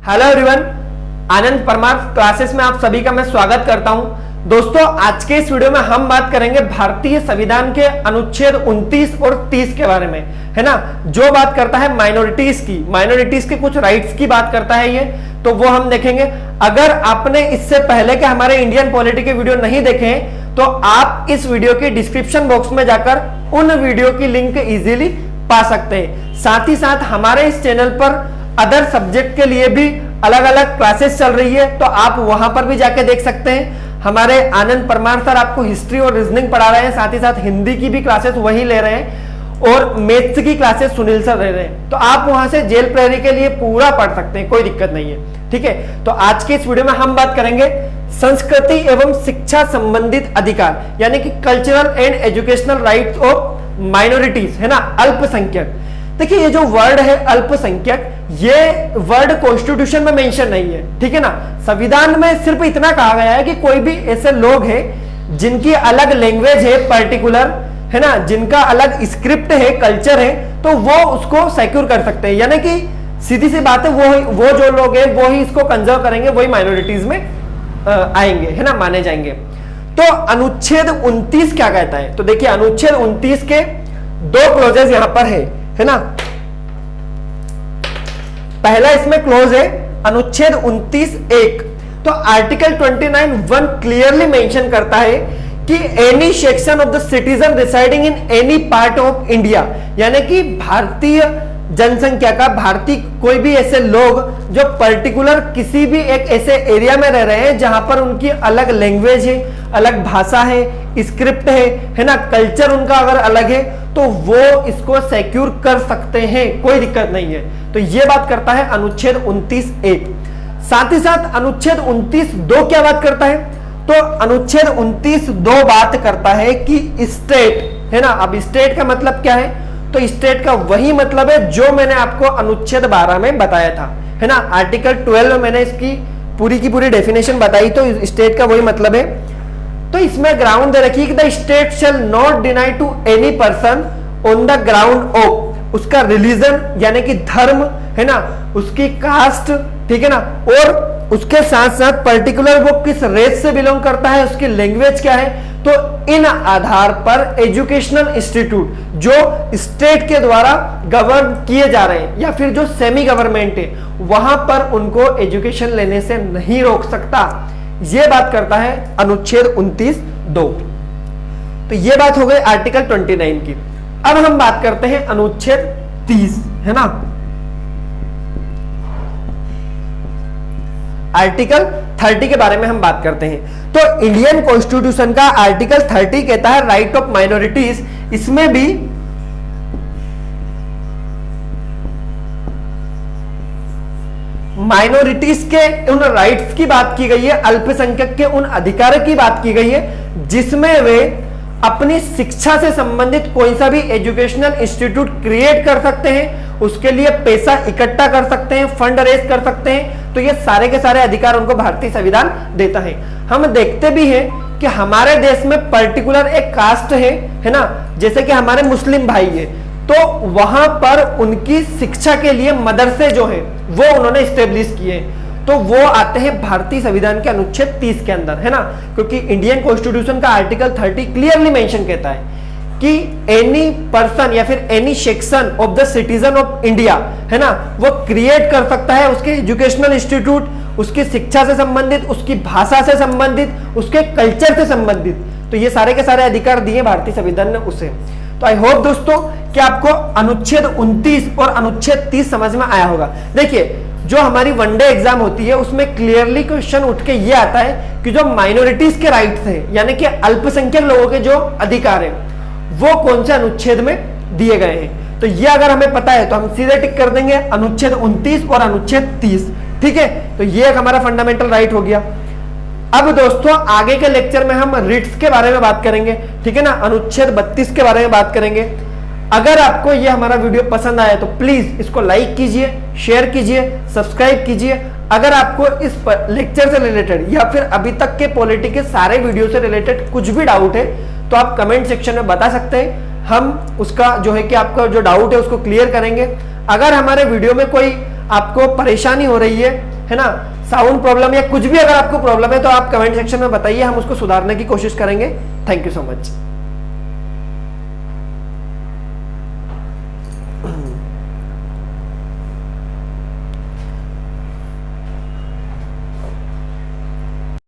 Hello everyone, आनंद Parmar classes में आप सभी का मैं स्वागत करता हूं। दोस्तों, आज के इस वीडियो में हम बात करेंगे भारतीय संविधान के अनुच्छेद 29 और 30 के बारे में, है ना, जो बात करता है माइनॉरिटीज के कुछ राइट्स की बात करता है ये, तो वो हम देखेंगे। अगर आपने इससे पहले के हमारे इंडियन पॉलिटी के वीडियो नहीं देखे हैं तो आप इस वीडियो के डिस्क्रिप्शन बॉक्स में जाकर उन वीडियो की लिंक इजीली पा सकते हैं। साथ ही साथ हमारे इस चैनल पर अदर सब्जेक्ट के लिए भी अलग अलग क्लासेस चल रही है, तो आप वहां पर भी जाके देख सकते हैं। हमारे आनंद परमार सर आपको हिस्ट्री और रीजनिंग पढ़ा रहे हैं, साथ ही साथ हिंदी की भी क्लासेस वही ले रहे हैं और मैथ्स की क्लासेस सुनील सर ले रहे हैं, तो आप वहां से जेल प्रहरी के लिए पूरा पढ़ सकते हैं, कोई दिक्कत नहीं है। ठीक है, तो आज के इस वीडियो में हम बात करेंगे संस्कृति एवं शिक्षा संबंधित अधिकार, यानी कि cultural and educational rights of minorities, है ना, अल्पसंख्यक। देखिए, ये जो वर्ड है अल्पसंख्यक, ये वर्ड कॉन्स्टिट्यूशन में मेंशन नहीं है, ठीक है ना। संविधान में सिर्फ इतना कहा गया है कि कोई भी ऐसे लोग हैं जिनकी अलग लैंग्वेज है पर्टिकुलर, है ना, जिनका अलग स्क्रिप्ट है, कल्चर है, तो वो उसको सिक्योर कर सकते हैं। यानी कि सीधी सी बात है, वो जो लोग हैं वो ही इसको कंजर्व करेंगे, वही माइनॉरिटीज में आएंगे, है ना, माने जाएंगे। तो अनुच्छेद 29 क्या कहता है? तो देखिए, अनुच्छेद 29 के दो क्लोजेस यहां पर है ना। पहला इसमें क्लोज है अनुच्छेद 29(1). तो आर्टिकल 29(1) क्लियरली मेंशन करता है कि any section of the citizen residing in any part of India, यानी कि भारतीय जनसंख्या का, भारतीय कोई भी ऐसे लोग जो पर्टिकुलर किसी भी एक ऐसे एरिया में रह रहे हैं जहां पर उनकी अलग लैंग्वेज है, अलग भाषा है, स्क्रिप्ट है ना, कल्चर उनका अगर अलग है, तो वो इसको सिक्योर कर सकते हैं, कोई दिक्कत नहीं है। तो ये बात करता है अनुच्छेद 29(1). साथ ही साथ अनुच्छेद 29(2) क्या बात करता है? तो अनुच्छेद 29(2) बात करता है कि स्टेट, है ना। अब स्टेट का मतलब क्या है? तो स्टेट का वही मतलब है जो मैंने आपको अनुच्छेद 12 में बताया था, है ना। आर्टिकल 12 में मैंने इसकी पूरी की पूरी डेफिनेशन बताई, तो स्टेट का वही मतलब है। तो इसमें ग्राउंड दे रखी है कि the state shall not deny to any person on the ground of उसका रिलीजन, यानी कि धर्म, है ना, उसकी कास्ट, ठीक है ना, और उसके साथ साथ पर्टिकुलर वो किस रेस से बिलोंग करता है, उसकी लैंग्वेज क्या है। तो इन आधार पर एजुकेशनल इंस्टीट्यूट जो स्टेट के द्वारा गवर्न किए जा रहे हैं या फिर जो सेमी गवर्नमेंट है, वहां पर उनको एजुकेशन लेने से नहीं रोक सकता। यह बात करता है अनुच्छेद 29(2). तो यह बात हो गई आर्टिकल 29 की। अब हम बात करते हैं अनुच्छेद 30, है ना। आर्टिकल 30 के बारे में हम बात करते हैं। तो इंडियन कॉन्स्टिट्यूशन का आर्टिकल 30 कहता है राइट ऑफ माइनॉरिटीज। इसमें भी माइनॉरिटीज के उन राइट्स की बात की गई है, अल्पसंख्यक के उन अधिकारों की बात की गई है जिसमें वे अपनी शिक्षा से संबंधित कोई सा भी एजुकेशनल इंस्टीट्यूट क्रिएट कर सकते हैं, उसके लिए पैसा इकट्ठा कर सकते हैं, फंड रेज कर सकते हैं। तो ये सारे के सारे अधिकार उनको भारतीय संविधान देता है। हम देखते भी हैं कि हमारे देश में पर्टिकुलर एक कास्ट है ना, जैसे कि हमारे मुस्लिम भाई है, तो वहां पर उनकी शिक्षा के लिए मदरसे जो है वो उन्होंने स्टेब्लिश किए, तो वो आते हैं भारतीय संविधान के अनुच्छेद 30 के अंदर, है ना। क्योंकि इंडियन कॉन्स्टिट्यूशन का आर्टिकल 30 क्लियरली मेंशन कहता है कि एनी पर्सन या फिर any section of the citizen of India, है ना, वो क्रिएट कर सकता है उसके एजुकेशनल इंस्टीट्यूट, उसकी शिक्षा से संबंधित, उसकी भाषा से संबंधित, उसके कल्चर से संबंधित। तो ये सारे के सारे अधिकार दिए भारतीय संविधान ने उसे। तो आई होप दोस्तों कि आपको अनुच्छेद 29 और अनुच्छेद 30 समझ में आया होगा। देखिए, जो हमारी वनडे एग्जाम होती है उसमें क्लियरली क्वेश्चन उठ के ये आता है कि जो माइनॉरिटीज के राइट्स हैं, यानी कि अल्पसंख्यक लोगों के जो अधिकार है, वो कौन से अनुच्छेद में दिए गए हैं। तो ये अगर हमें पता है तो हम सीधे टिक कर देंगे अनुच्छेद 29 और अनुच्छेद 30, ठीक है। तो ये एक हमारा फंडामेंटल राइट हो गया। अब दोस्तों, आगे के लेक्चर में हम रिट्स के बारे में बात करेंगे, ठीक है ना, अनुच्छेद 32 के बारे में बात करेंगे। अगर आपको यह हमारा वीडियो पसंद आया तो प्लीज इसको लाइक कीजिए, शेयर कीजिए, सब्सक्राइब कीजिए। अगर आपको इस लेक्चर से रिलेटेड या फिर अभी तक के पॉलिटी के सारे वीडियो से रिलेटेड कुछ भी डाउट है तो आप कमेंट सेक्शन में बता सकते हैं, हम उसका जो है कि आपका जो डाउट है उसको क्लियर करेंगे। अगर हमारे वीडियो में कोई आपको परेशानी हो रही है है ना, साउंड प्रॉब्लम या कुछ भी अगर आपको प्रॉब्लम है तो आप कमेंट सेक्शन में बताइए, हम उसको सुधारने की कोशिश करेंगे। Thank you so much.